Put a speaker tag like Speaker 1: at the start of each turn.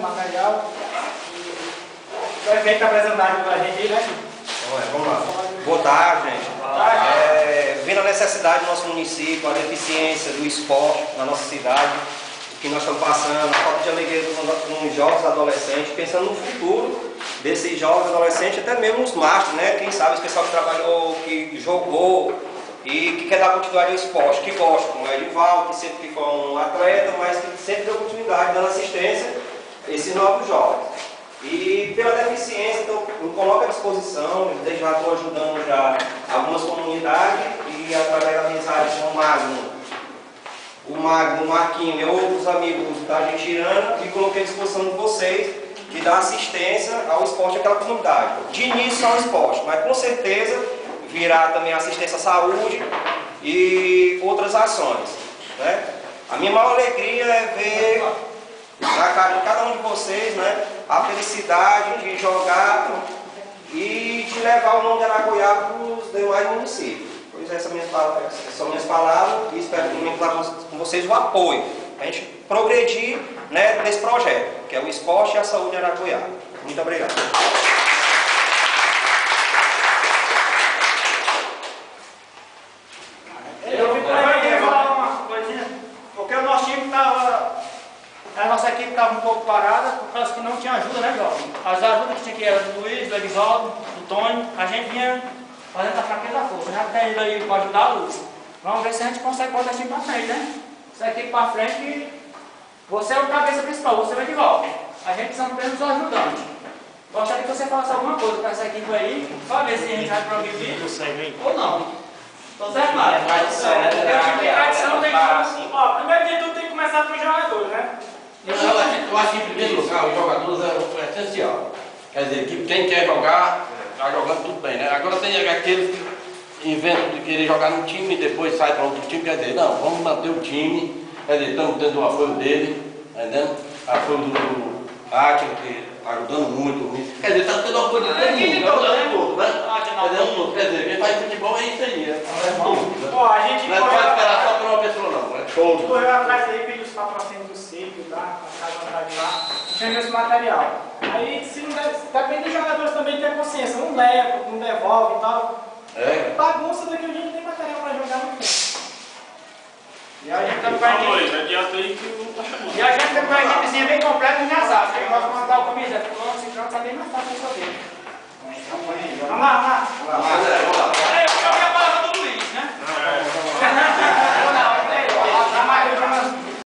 Speaker 1: material. O evento está apresentado para a gente aí, né?
Speaker 2: Vamos lá. Boa tarde, gente. Vendo a necessidade do nosso município, a deficiência do esporte na nossa cidade, o que nós estamos passando, a falta de alegria com os jovens adolescentes, pensando no futuro desses jovens adolescentes, até mesmo os mastros, né? Quem sabe esse pessoal que trabalhou, que jogou e que quer dar continuidade ao esporte, que gosta, como o Edivaldo, que sempre ficou um atleta, mas que sempre deu continuidade, dando assistência a esses novos jovens. E pela deficiência, então, eu coloco à disposição, desde já estou ajudando já algumas comunidades e através da amizade com o Magno, o Marquinho e outros amigos da Gentirana, me coloquei à disposição de vocês de dar assistência ao esporte daquela comunidade. De início ao esporte, mas com certeza virá também assistência à saúde e outras ações, né? A minha maior alegria é ver na cara de cada um de vocês, né, a felicidade de jogar e de levar o nome de Araguaiá para os demais municípios. Pois essas são minhas palavras e espero também com vocês o apoio para a gente progredir, né, nesse projeto, que é o esporte e a saúde de Araguaiá. Muito obrigado.
Speaker 1: Eu vim para aí falar uma coisinha, porque o nosso time estava... A nossa equipe estava um pouco parada por causa que não tinha ajuda, né, jovem? As ajudas que tinha aqui eram do Luiz, do Edivaldo, do Tony. A gente vinha fazendo a fraqueza da força. Já tem ele aí para ajudar a Lúcia. Vamos ver se a gente consegue botar esse time para frente, né? Essa equipe para frente, que você é o cabeça principal, você é o Edivaldo. A gente precisa ter os ajudantes. Gostaria que você falasse alguma coisa para essa equipe aí, para ver se a gente vai progredir ou não. Tô certo, Mário? Porque o time de tradição tem que... Ó, primeiro de tudo tem que começar com os jogadores, né?
Speaker 3: Eu acho que em primeiro lugar os jogadores é essencial. Quer dizer, quem quer jogar, está jogando tudo bem, né? Agora tem aqueles que inventam de querer jogar num time e depois sai para outro time, quer dizer, não, vamos manter o time, quer dizer, estamos tendo o apoio dele, entendeu? Apoio do Átila, que está ajudando muito. Quer dizer, está tendo o apoio de todo mundo, né? Quer dizer, quem faz futebol é isso aí,
Speaker 1: Ó, a gente
Speaker 3: não é só esperar só por uma pessoa, não, é show.
Speaker 1: Correu atrás aí, pediu os patrocínios do sítio, tá? A casa tá de lá, chegou esse material. Aí, se não der, depende dos jogadores também ter consciência, um leva, um devolve e tal.
Speaker 3: É.
Speaker 1: Bagunça daqui a gente não tem material para jogar no tempo. E a gente também E a gente tem uma equipezinha bem completa e já sabe. Aí nós vamos mandar o camisa, fulano, ciclano, tá bem mais fácil de saber. Vamos lá, vamos lá.